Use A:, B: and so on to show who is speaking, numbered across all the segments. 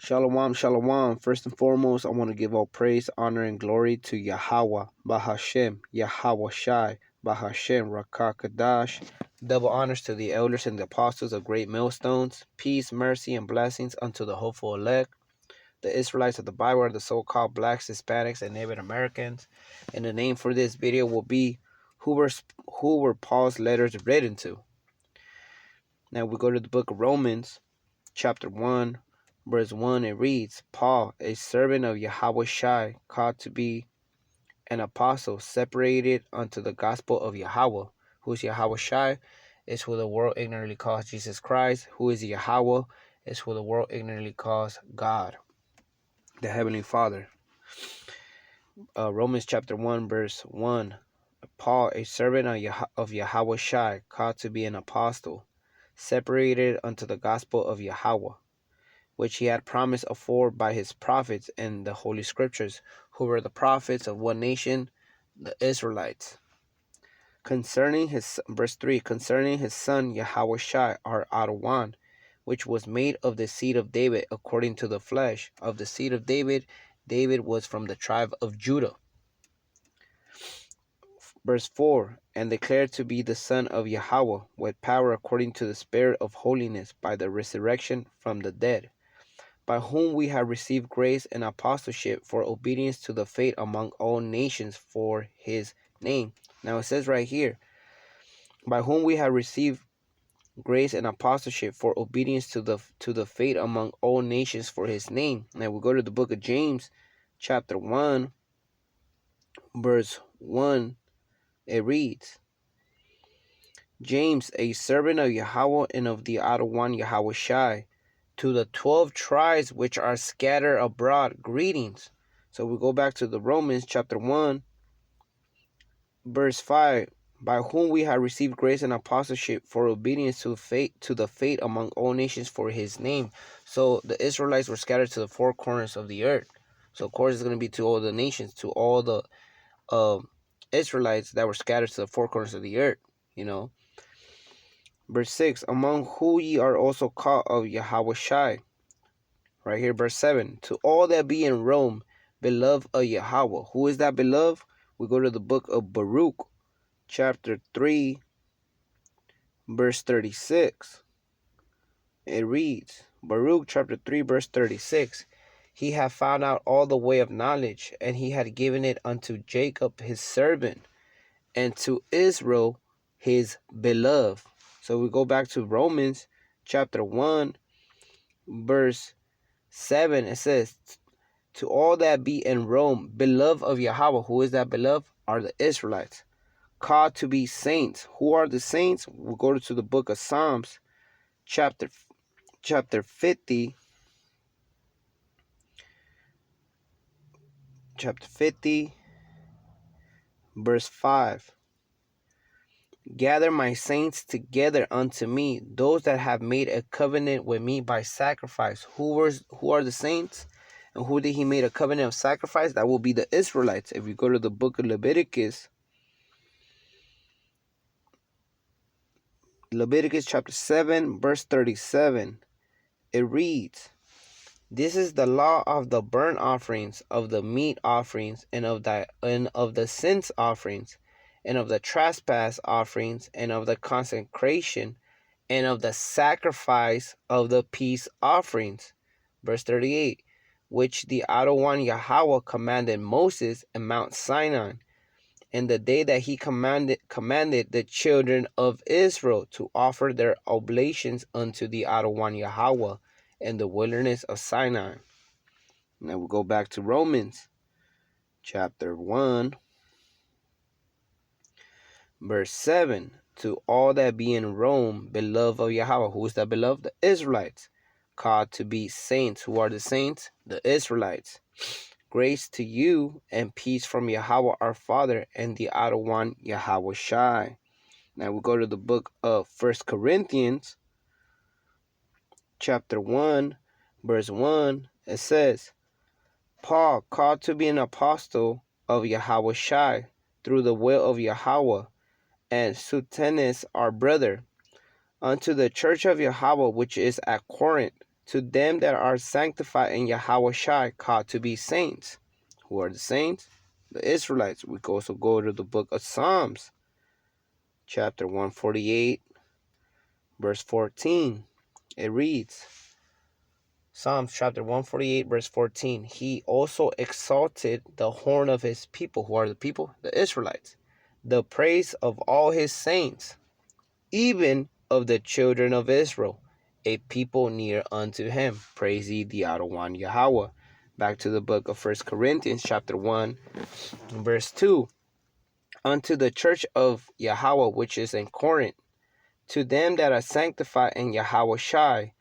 A: Shalom, shalom. First and foremost, I want to give all praise, honor, and glory to Yahweh, Bahashem, Yahweh Shai, Bahashem, Rakah Kadash. Double honors to the elders and the apostles of great millstones. Peace, mercy, and blessings unto the hopeful elect. The Israelites of the Bible are the so-called blacks, Hispanics, and Native Americans. And the name for this video will be who were Paul's letters written to. Now we go to the book of Romans, chapter 1. Verse 1, it reads, Paul, a servant of Yahweh Shai, called to be an apostle, separated unto the gospel of Yahweh. Who is Yahweh Shai? Is who the world ignorantly calls Jesus Christ. Who is Yahweh? Is who the world ignorantly calls God, the Heavenly Father. Romans chapter 1, verse 1. Paul, a servant of Yahweh Shai, called to be an apostle, separated unto the gospel of Yahweh, which he had promised afore by his prophets in the Holy Scriptures. Who were the prophets of what nation? The Israelites. Concerning his, verse 3, concerning his son Yahweh Shai, our Adawan, which was made of the seed of David according to the flesh. Of the seed of David, David was from the tribe of Judah. Verse 4, and declared to be the son of Yahweh, with power according to the Spirit of holiness, by the resurrection from the dead, by whom we have received grace and apostleship for obedience to the faith among all nations for his name. Now it says right here, by whom we have received grace and apostleship for obedience to the faith among all nations for his name. Now we go to the book of James, chapter 1, verse 1. It reads, James, a servant of Yahweh and of the Adawan Yahweh Shai, to the 12 tribes which are scattered abroad, greetings. So we go back to the Romans chapter 1, verse 5. By whom we have received grace and apostleship for obedience to the faith among all nations for his name. So the Israelites were scattered to the four corners of the earth. So of course it's going to be to all the nations, to all the Israelites that were scattered to the four corners of the earth, you know. Verse 6, among who ye are also called of Yahweh Shai. Right here, verse 7, to all that be in Rome, beloved of Yahweh. Who is that beloved? We go to the book of Baruch, chapter 3, verse 36. It reads, Baruch, chapter 3, verse 36. He hath found out all the way of knowledge, and he had given it unto Jacob his servant, and to Israel his beloved. So we go back to Romans, chapter 1, verse 7. It says, to all that be in Rome, beloved of Yahweh. Who is that beloved? Are the Israelites, called to be saints. Who are the saints? We'll go to the book of Psalms, chapter 50. Chapter 50, verse 5. Gather my saints together unto me, those that have made a covenant with me by sacrifice. Who are the saints? And who did he make a covenant of sacrifice? That will be the Israelites. If you go to the book of Leviticus chapter 7, verse 37, it reads, this is the law of the burnt offerings, of the meat offerings, and of the sins offerings, and of the trespass offerings, and of the consecration, and of the sacrifice of the peace offerings. Verse 38, which the Adawan Yahweh commanded Moses in Mount Sinai, in the day that he commanded the children of Israel to offer their oblations unto the Adawan Yahweh in the wilderness of Sinai. Now we'll go back to Romans chapter 1, verse 7. To all that be in Rome, beloved of Yahweh. Who is that beloved? The Israelites, called to be saints. Who are the saints? The Israelites. Grace to you and peace from Yahweh our Father and the Adawan Yahweh Shai. Now we go to the book of 1 Corinthians chapter 1, verse 1. It says, Paul, called to be an apostle of Yahweh Shai, through the will of Yahweh, and Sostenes our brother, unto the church of Yahweh which is at Corinth, to them that are sanctified in Yahweh Shai, called to be saints. Who are the saints? The Israelites. We can also go to the book of Psalms, chapter 148, verse 14. It reads, Psalms chapter 148, verse 14. He also exalted the horn of his people. Who are the people? The Israelites. The praise of all his saints, even of the children of Israel, a people near unto him. Praise ye the Adonai Yahweh. Back to the book of 1 Corinthians chapter 1, verse 2. Unto the church of Yahweh which is in Corinth, to them that are sanctified in Yahweh Shai,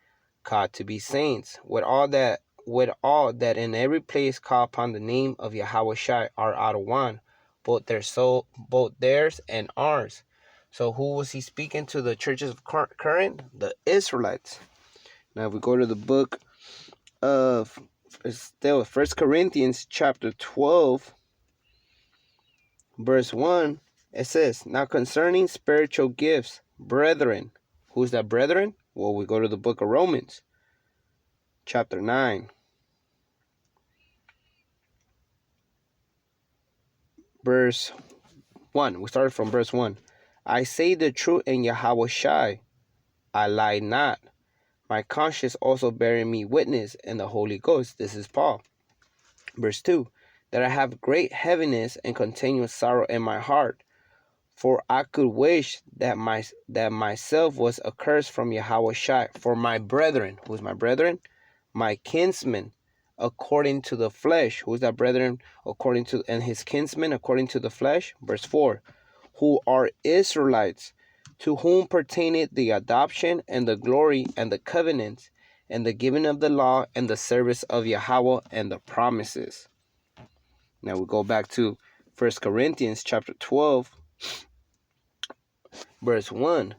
A: called to be saints, with all that in every place call upon the name of Yahweh Shai are out of one, both theirs and ours. So who was he speaking to? The churches of Corinth? The Israelites. Now if we go to the book of still 1 Corinthians chapter 12, verse 1, it says, now concerning spiritual gifts, brethren. Who's that brethren? Well, we go to the book of Romans chapter 9, verse 1. We started from verse 1. I say the truth in Yahweh Shai, I lie not. My conscience also bearing me witness in the Holy Ghost. This is Paul. Verse 2. That I have great heaviness and continual sorrow in my heart. For I could wish that myself was accursed from Yahweh Shai for my brethren. Who's my brethren? My kinsmen, according to the flesh. Who's that brethren? According to, and his kinsmen according to the flesh. Verse 4. Who are Israelites, to whom pertaineth the adoption and the glory and the covenants and the giving of the law and the service of Yahweh and the promises. Now we go back to 1 Corinthians chapter 12, verse 1.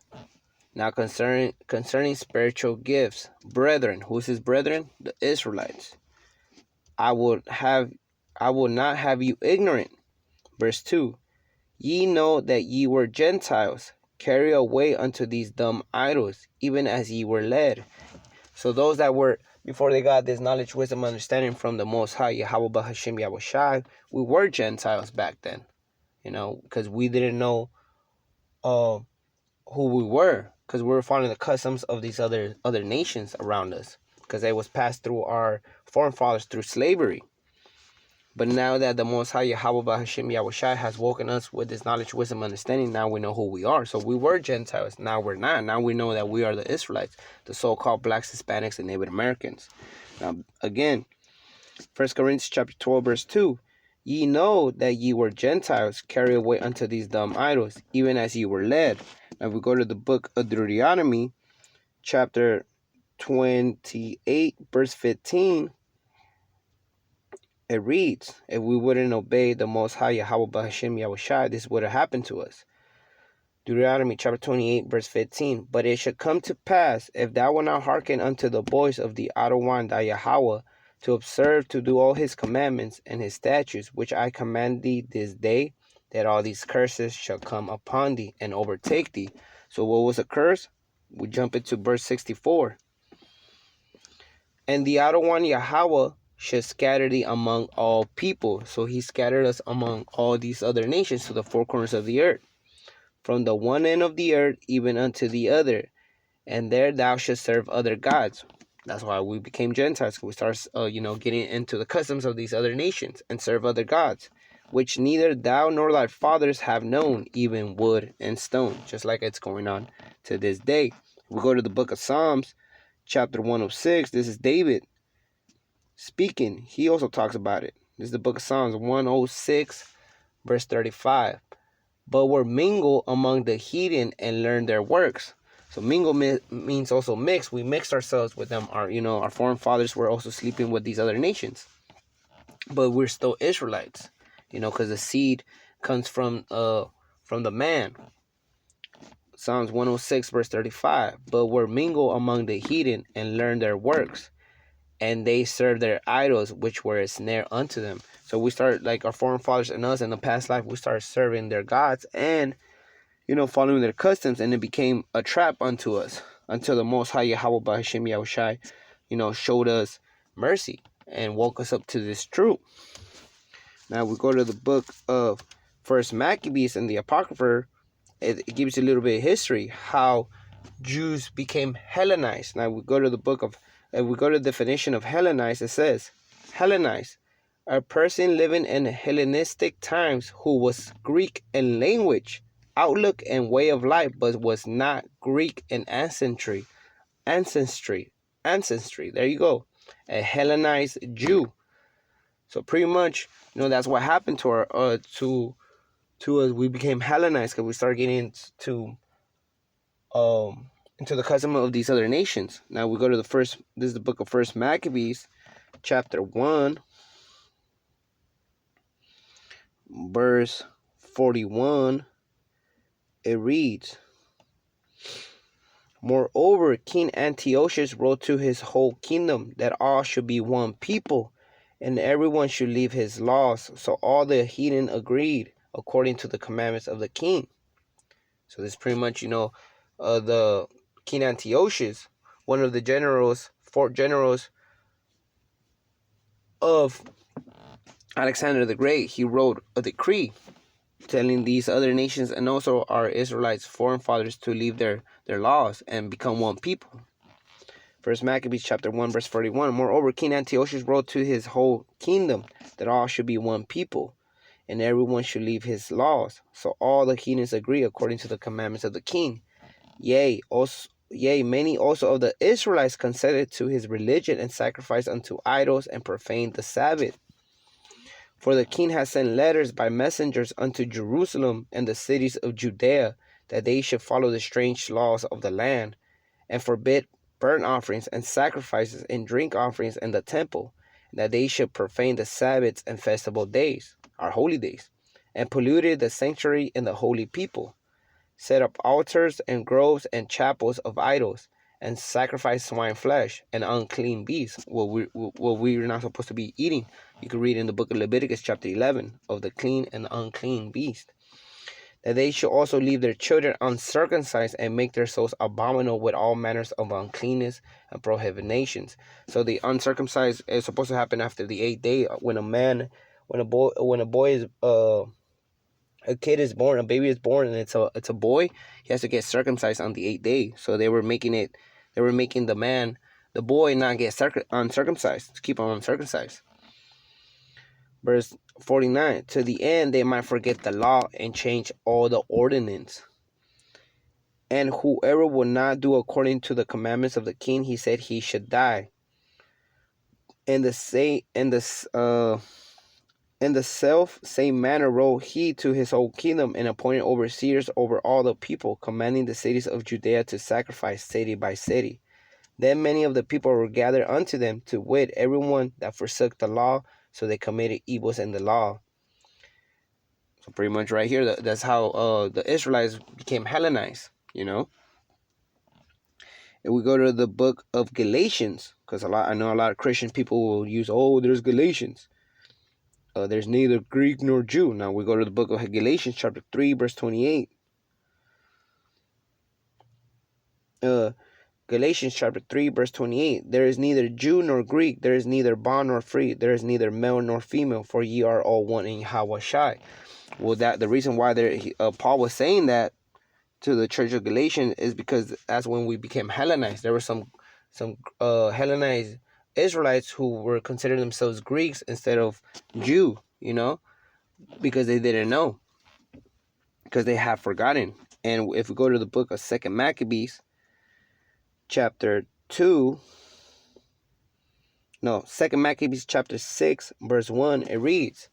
A: Now concerning spiritual gifts, brethren. Who's his brethren? The Israelites. I will not have you ignorant. Verse 2. Ye know that ye were Gentiles, carried away unto these dumb idols, even as ye were led. So those that were, before they got this knowledge, wisdom, understanding from the Most High, Yahweh Bahashim Yahweh Shai, we were Gentiles back then, because we didn't know who we were, because we were following the customs of these other nations around us, because they was passed through our foreign fathers through slavery. But now that the Most High Yahweh Bahashim Yahweh Shai has woken us with this knowledge, wisdom, understanding, now we know who we are. So we were Gentiles. Now we're not. Now we know that we are the Israelites, the so-called blacks, Hispanics, and Native Americans. Now, again, 1 Corinthians chapter 12, verse 2. Ye know that ye were Gentiles, carried away unto these dumb idols, even as ye were led. Now we go to the book of Deuteronomy, chapter 28, verse 15. It reads, if we wouldn't obey the Most High Yahweh Bahashim Yahweh Shai, this would have happened to us. Deuteronomy chapter 28, verse 15. But it should come to pass, if thou wilt not hearken unto the voice of the Adonai thy Yahweh, to observe to do all his commandments and his statutes, which I command thee this day, that all these curses shall come upon thee and overtake thee. So what was a curse? We jump into verse 64. And the Adonai Yahweh should scatter thee among all people. So he scattered us among all these other nations to the four corners of the earth, from the one end of the earth even unto the other. And there thou shouldst serve other gods. That's why we became Gentiles. We start, getting into the customs of these other nations and serve other gods, which neither thou nor thy fathers have known, even wood and stone, just like it's going on to this day. We go to the book of Psalms, chapter 106. This is David speaking. He also talks about it. This is the book of Psalms 106, verse 35. But were mingled among the heathen and learned their works. So mingle means also mix. We mixed ourselves with them. Our foreign fathers were also sleeping with these other nations. But we're still Israelites, because the seed comes from the man. Psalms 106, verse 35. But were mingled among the heathen and learned their works. And they served their idols, which were a snare unto them. So we start, like our foreign fathers and us in the past life, we started serving their gods and, following their customs, and it became a trap unto us, until the Most High Yahweh Bahashim Yahweh Shai, showed us mercy and woke us up to this truth. Now we go to the book of First Maccabees and the Apocrypha. It gives you a little bit of history, how Jews became Hellenized. Now we go to the definition of Hellenized. It says, Hellenized, a person living in Hellenistic times who was Greek in language, outlook, and way of life, but was not Greek in ancestry. There you go. A Hellenized Jew. So pretty much, that's what happened to our to us. We became Hellenized because we started getting into the custom of these other nations. Now we go to this is the book of First Maccabees, chapter 1, verse 41. It reads, Moreover, King Antiochus wrote to his whole kingdom that all should be one people, and everyone should leave his laws. So all the heathen agreed according to the commandments of the king. So this is pretty much, the King Antiochus, one of the four generals of Alexander the Great, he wrote a decree telling these other nations and also our Israelites, foreign fathers, to leave their laws and become one people. First Maccabees chapter 1 verse 41. Moreover, King Antiochus wrote to his whole kingdom that all should be one people, and everyone should leave his laws. So all the heathens agree according to the commandments of the king. Yea, many also of the Israelites consented to his religion and sacrificed unto idols and profaned the Sabbath. For the king has sent letters by messengers unto Jerusalem and the cities of Judea, that they should follow the strange laws of the land, and forbid burnt offerings and sacrifices and drink offerings in the temple, that they should profane the Sabbaths and festival days, our holy days, and polluted the sanctuary and the holy people, set up altars and groves and chapels of idols, and sacrifice swine flesh and unclean beasts, what we're not supposed to be eating. You can read in the book of Leviticus chapter 11 of the clean and unclean beast. That they should also leave their children uncircumcised and make their souls abominable with all manners of uncleanness and prohibitions. So the uncircumcised is supposed to happen after the 8th day, when a kid is born, a baby is born, and it's a boy, he has to get circumcised on the 8th day. So they were making the boy not get uncircumcised, to keep him uncircumcised. Verse 49, to the end they might forget the law and change all the ordinance. And whoever would not do according to the commandments of the king, he said he should die. In the self same manner wrote he to his whole kingdom, and appointed overseers over all the people, commanding the cities of Judea to sacrifice city by city. Then many of the people were gathered unto them, to wit, everyone that forsook the law, so they committed evils in the law. So pretty much right here, that's how the Israelites became Hellenized, And we go to the book of Galatians, because I know a lot of Christian people will use, there's Galatians. There's neither Greek nor Jew. Now we go to the book of Galatians chapter 3 verse 28. Galatians chapter 3 verse 28. There is neither Jew nor Greek, there is neither bond nor free, there is neither male nor female, for ye are all one in Yahweh Shai. Well, the reason why Paul was saying that to the church of Galatians is because that's when we became Hellenized. There were some Hellenized Israelites who were considering themselves Greeks instead of Jew, because they didn't know, because they have forgotten. And if we go to the book of Second Maccabees chapter 2, Second Maccabees chapter 6 verse 1, it reads,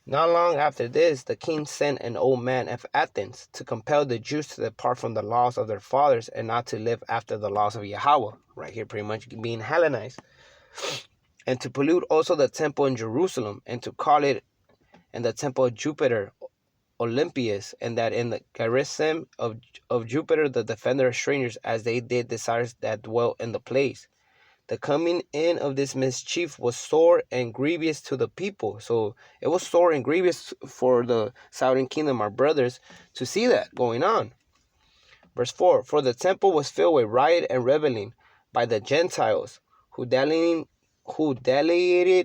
A: not long after this, the king sent an old man of Athens to compel the Jews to depart from the laws of their fathers and not to live after the laws of Yahweh, right here pretty much being Hellenized, and to pollute also the temple in Jerusalem, and to call it in the temple of Jupiter Olympius, and that in the garrison of Jupiter the defender of strangers, as they did desires that dwelt in the place. The coming in of this mischief was sore and grievous to the people. So it was sore and grievous for the southern kingdom, our brothers, to see that going on. Verse 4, for the temple was filled with riot and reveling by the Gentiles, who dallied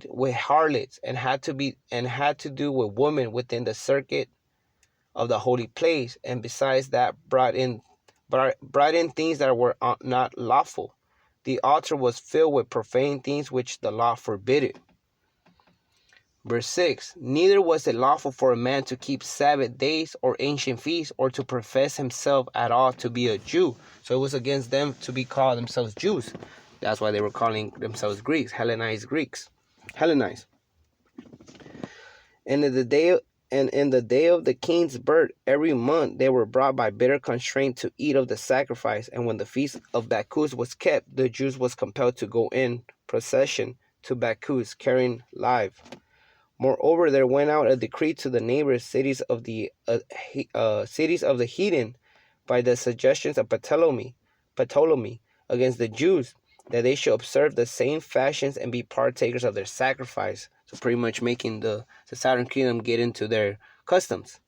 A: with harlots and had to do with women within the circuit of the holy place, and besides that brought in things that were not lawful. The altar was filled with profane things which the law forbidded. Verse 6, neither was it lawful for a man to keep Sabbath days or ancient feasts, or to profess himself at all to be a Jew. So it was against them to be called themselves Jews. That's why they were calling themselves Greeks, Hellenized Greeks. Hellenized. And in the day of the king's birth, every month they were brought by bitter constraint to eat of the sacrifice. And when the feast of Bacchus was kept, the Jews was compelled to go in procession to Bacchus, carrying live. Moreover, there went out a decree to the neighbor cities of the heathen by the suggestions of Ptolemy against the Jews, that they should observe the same fashions and be partakers of their sacrifice. So pretty much making the southern kingdom get into their customs.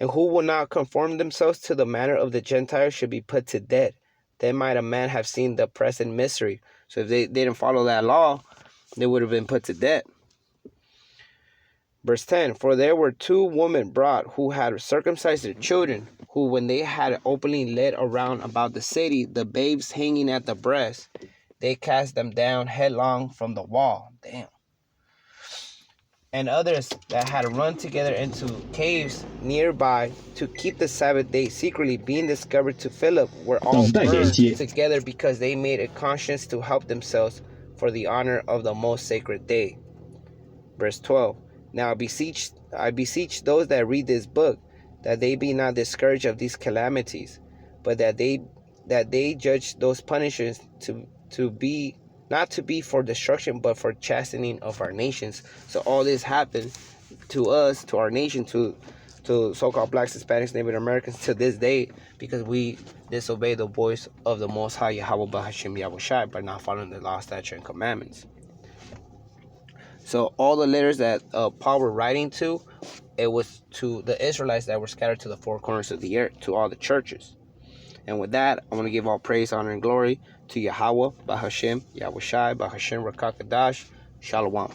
A: And who will not conform themselves to the manner of the Gentiles should be put to death. Then might a man have seen the present mystery. So if they didn't follow that law, they would have been put to death. Verse 10, for there were 2 women brought who had circumcised their children, who when they had openly led around about the city, the babes hanging at the breast, they cast them down headlong from the wall. Damn. And others that had run together into caves nearby to keep the Sabbath day secretly, being discovered to Philip, were all burned together because they made a conscience to help themselves for the honor of the most sacred day. Verse 12. Now I beseech those that read this book, that they be not discouraged of these calamities, but that they judge those punishments to be not to be for destruction, but for chastening of our nations. So all this happened to us, to our nation, to so-called blacks, Hispanics, Native Americans, to this day, because we disobey the voice of the Most High Yahweh Bahashim Yahushai by not following the law, statute, and commandments. So all the letters that Paul were writing to, it was to the Israelites that were scattered to the 4 corners of the earth, to all the churches. And with that, I want to give all praise, honor, and glory to Yahweh, Bahashem, Yahushai, Bahashem, Rakakadash, Shalom.